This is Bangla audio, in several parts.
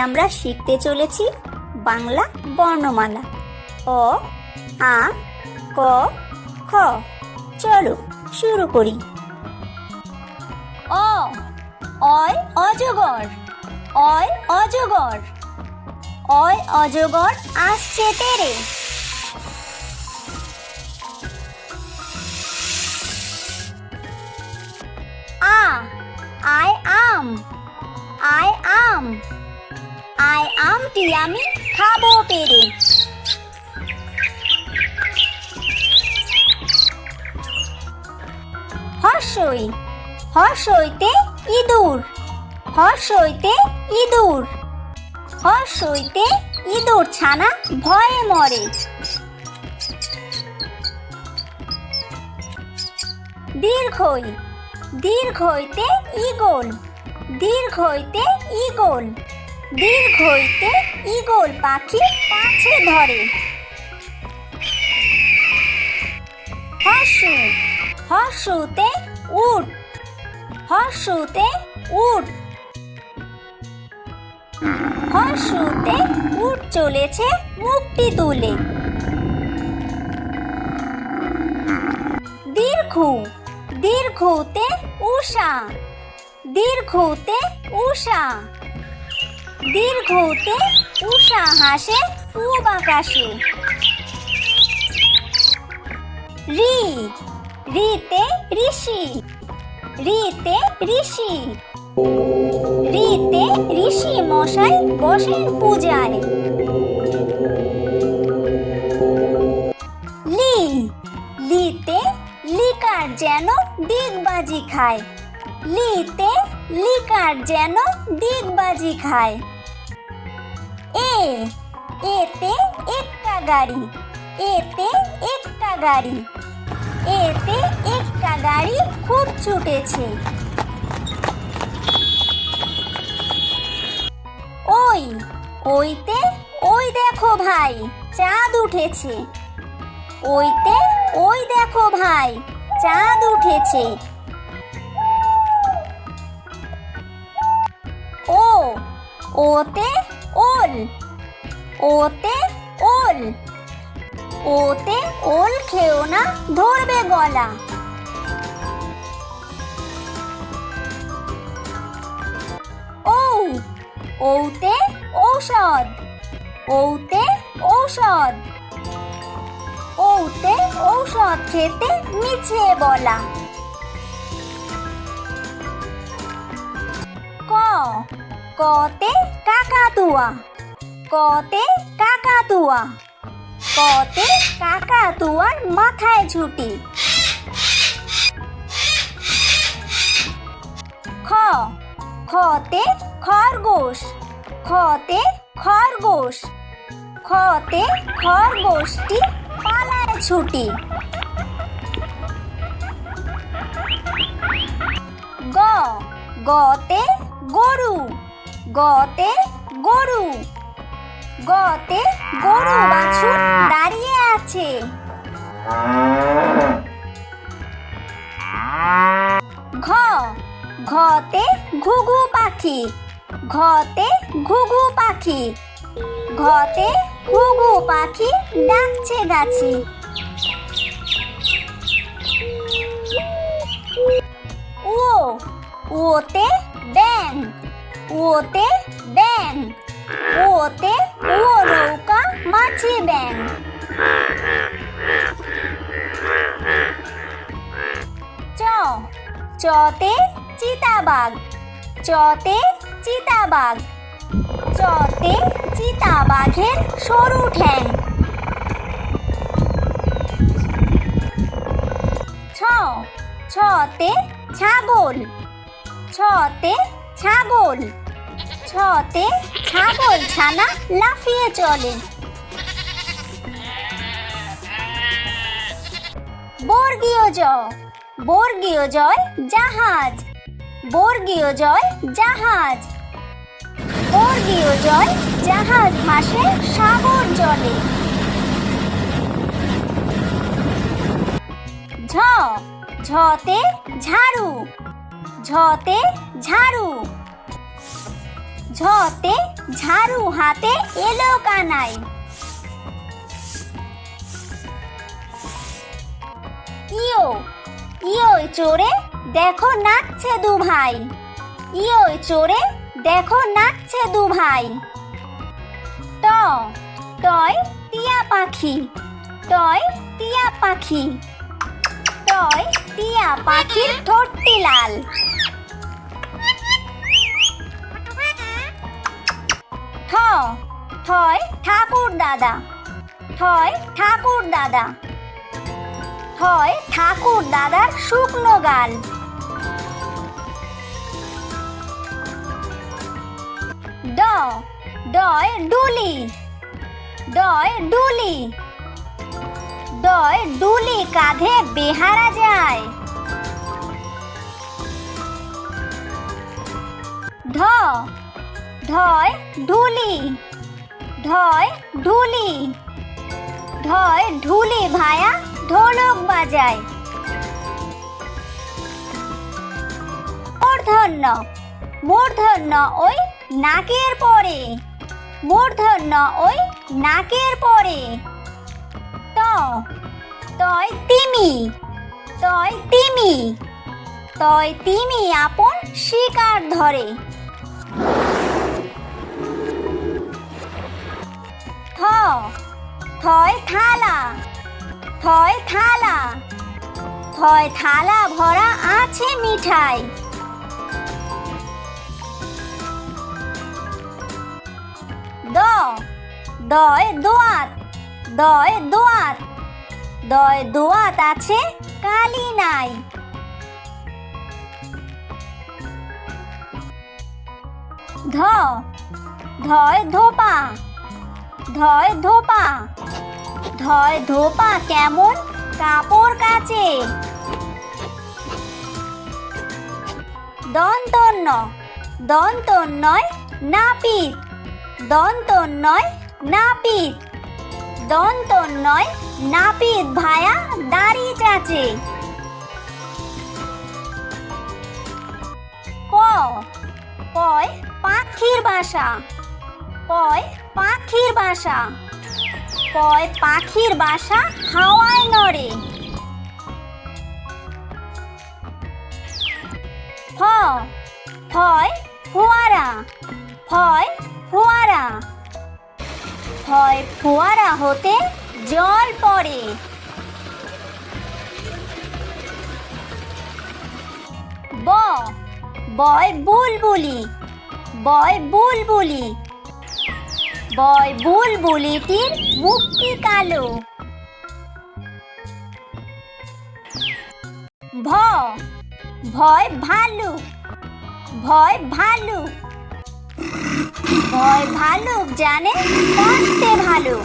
আমরা শিখতে চলেছি বাংলা বর্ণমালা অ আ ক খ। চলো শুরু করি। অ অয় অজগর, অয় অজগর, অয় অজগর আসছে তেরে। আ আয় আম, আয় আম, আয় আমটি আমি খাবো পেরে। হর্ষই হর্ষইতে ইঁদুর, হর্ষইতে ইঁদুর, হর্ষইতে ইঁদুর ছানা ভয়ে মরে। দীর্ঘই দীর্ঘইতে ঈগল, দীর্ঘইতে ঈগল, দীর্ঘইতে ঈগল পাখি পাছে ধরে। হর্ষু হর্ষুতে উট, হর্ষুতে উট, হর্ষুতে উট চলেছে মুখটি তুলে। দীর্ঘু দীর্ঘুতে উষা, দীর্ঘুতে উষা, দীর্ঘুতে উষা হাসে পূব আকাশে। রি রিতে ঋষি, রিতে ঋষি, রিতে ঋষি মশাই বসেন পূজায়। লি লিতে লিকার যেন ডিগবাজি খায়, লিতে লিকার যেন ডিগবাজি খায়। এ এতে একটা গাড়ি, এতে একটা গাড়ি, এতে একটা গাড়ি খুব ছুটেছে। ওই ওইতে ওই দেখো ভাই চাঁদ উঠেছে, ওইতে ওই দেখো ভাই চাঁদ উঠেছে। ও ওতে ওল, ওতে ওল, ওতে ওল খেও না ধরবে গলা। ও ওতে ঔষধ, ওতে ঔষধ, ওতে ঔষধ খেতে মিছে বলা। ক কতে কাকাতুয়া, কতে কাকাতুয়া, কতে কাকাতুয়ার মাথায় ঝুঁটি। খ খতে খরগোশ, খতে খরগোশ, খতে খরগোশটি পালায় ছুটি। গ গতে গরু, গতে গরু, গতে গরু বাছুর দাঁড়িয়ে আছে। ঘ ঘতে ঘুঘু পাখি, ঘতে ঘুঘু পাখি, ঘতে ঘুঘু পাখি ডাকছে গাছি। ও ওতে ব্যাঙ, ওতে ব্যাঙ, ওতে ও নৌকা মাছি ব্যাঙ। চ চতে চিতাবাঘ, চতে চিতাবাঘ, চতে চিতাবাঘের সরু ঠ্যাং। ছ ছতে ছাগল, ছতে ছাগল, ছতে ছাগল ছানা লাফিয়ে চলে। বর্গীয় জ বর্গীয় জয় জাহাজ, বর্গীয় জয় জাহাজ, বর্গীয় জয় জাহাজ ভাসে সাগর জলে। ঝ ঝতে ঝাড়ু, ঝতে ঝাড়ু, ঝতে ঝাড়ু হাতে এলো কানাই। ইয়ো ইয়োয় চড়ে দেখো নাচছে দু ভাই। ইয়োয় চড়ে দেখো নাচছে দু ভাই। ট টয় টিয়া পাখি। টয় টিয়া পাখি। টয় টিয়া পাখির ঠোঁটটি লাল। ঠ ঠয় ঠাকুর দাদা। ঠয় ঠাকুর দাদা। ঠয় ঠাকুর দাদার শুকনো গাল। ড ডয় ডুলি। ডয় ডুলি। ডয় ডুলি কাঁধে বেহারা যায়। ঢ ঢয় ঢুলি। ঢয় ঢুলি। ঢয় ঢুলি ভায়া ঢোলক বাজায়। মূর্ধন্য মূর্ধন্য ওই নাকের পরে। মূর্ধন্য ওই নাকের পরে। ত তয় তিমি। তয় তিমি। তয় তিমি আপন শিকার ধরে। থ থয় থালা। থয় থালা। থয় থালা ভরা আছে মিঠাই। দ দয় দোয়াত। দয় দোয়াত। দয় দোয়াত আছে কালি নাই। ধ ধয় ধোপা। ধয় ধোপা। ধয় ধোপা কেমন কাপড় কাচে। দন্তন্য দন্তন্যয় নাপিত। দন্তন্যয় নাপিত। দন্তন্যয় নাপিত ভায়া দাড়ি চাচে। প পয় পাখির বাসা। পয় পাখির বাসা। পয় পাখির বাসা হাওয়ায় নড়ে। ফ ফয় ফোয়ারা। ফয় ফোয়ারা। ফয় ফোয়ারা হতে জল পড়ে। ব বয় বুলবুলি। বয় বুলবুলি। বয় বুলবুলিটির মুখটি কালো। ভ ভয় ভালুক। ভয় ভালুক। ভয় ভালুক জানে কষ্টে ভালো।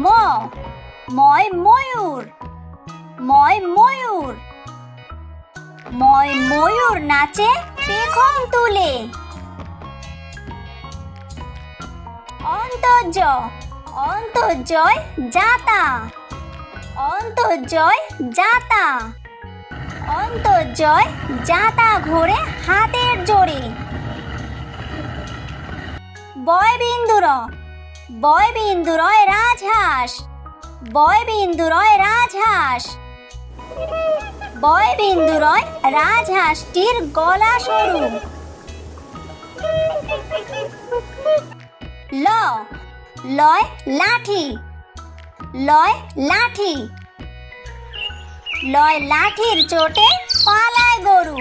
ম ময় ময়ূর। ময় ময়ূর। ময় ময়ূর নাচে পেখম তুলে। অন্তর্য অন্তর্জয় যাতা। অন্তর্জয় যাতা। অন্তর্জয় যাতা ঘোরে হাতের জোরে। বয়বিন্দুর বয়বিন্দুরয় রাজহাঁস। বয়বিন্দুরয় রাজহাঁস। বয়বিন্দুরয় রাজহাঁসটির গলা সরু। ল লয় লাঠি। লয় লাঠি। লয় লাঠির চোটে পালায় গরু।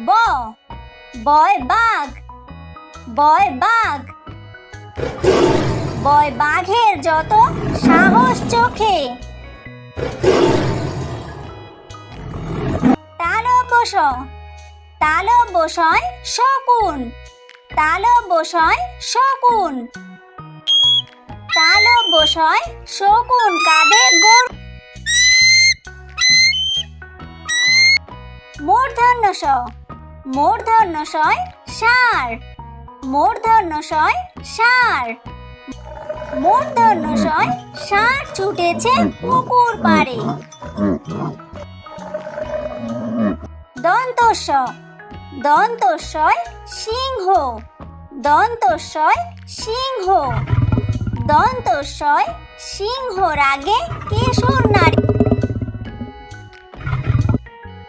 ব বয় বাঘ। বয় বাঘ। বয় বাঘের যত সাহস চোখে। তালব্যশ তালব্যশয় শকুন। তালব্যশয় শকুন। তালব্যশয় শকুন কাঁধে গরু। মূর্ধন্য ষ মূর্ধন্য শয় ষাঁড়। মূর্ধন্য শয় ষাঁড়। মূর্ধন্য ষয় ষাঁড় ছুটেছে পুকুর পাড়ে। দন্ত স দন্ত সয় সিংহ। দন্ত সয় সিংহ। দন্ত সয় সিংহ রাগে কেশর নারী।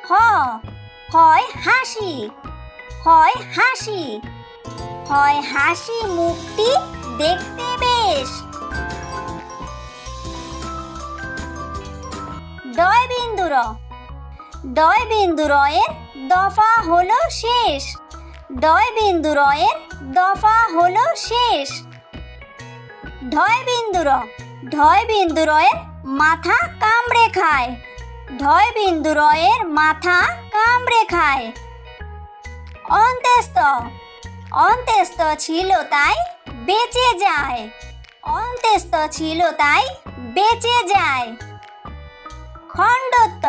হ হয় হাসি। হয় হাসি। হয় হাসি মুখটি দেখতে বেশ। ডয় বিন্দু র ডয় বিন্দু রয়ের দফা হলো শেষ। ডয় বিন্দু রয়ের দফা হলো শেষ। ঢয় বিন্দু র ঢয় বিন্দু রয়ের মাথা কামড়ে খায়। ঢয় বিন্দু রয়ের মাথা কামড়ে খায়। অন্ত্যেস্ত অন্ত্যেস্ত ছিল তাই বেঁচে যায়। অন্ত্যেস্ত ছিল তাই বেঁচে যায়। খণ্ডত্ব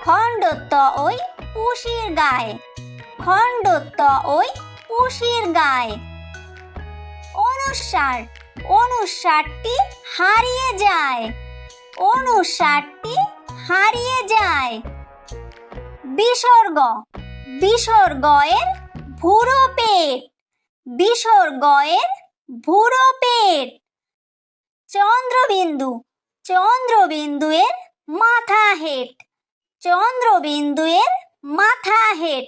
খণ্ডত্ব ওই পুষির গায়। খণ্ডত্ব ওই পুষির গায়। অনুস্বার অনুস্বারটি হারিয়ে যায়। অনুস্বারটি হারিয়ে যায়। বিসর্গ বিসর্গ এর ভুরো পেট। বিসর্গ এর ভুরো পেট। চন্দ্রবিন্দু চন্দ্রবিন্দু এর মাথা হেট। চন্দ্রবিন্দু এর মাথা হেট।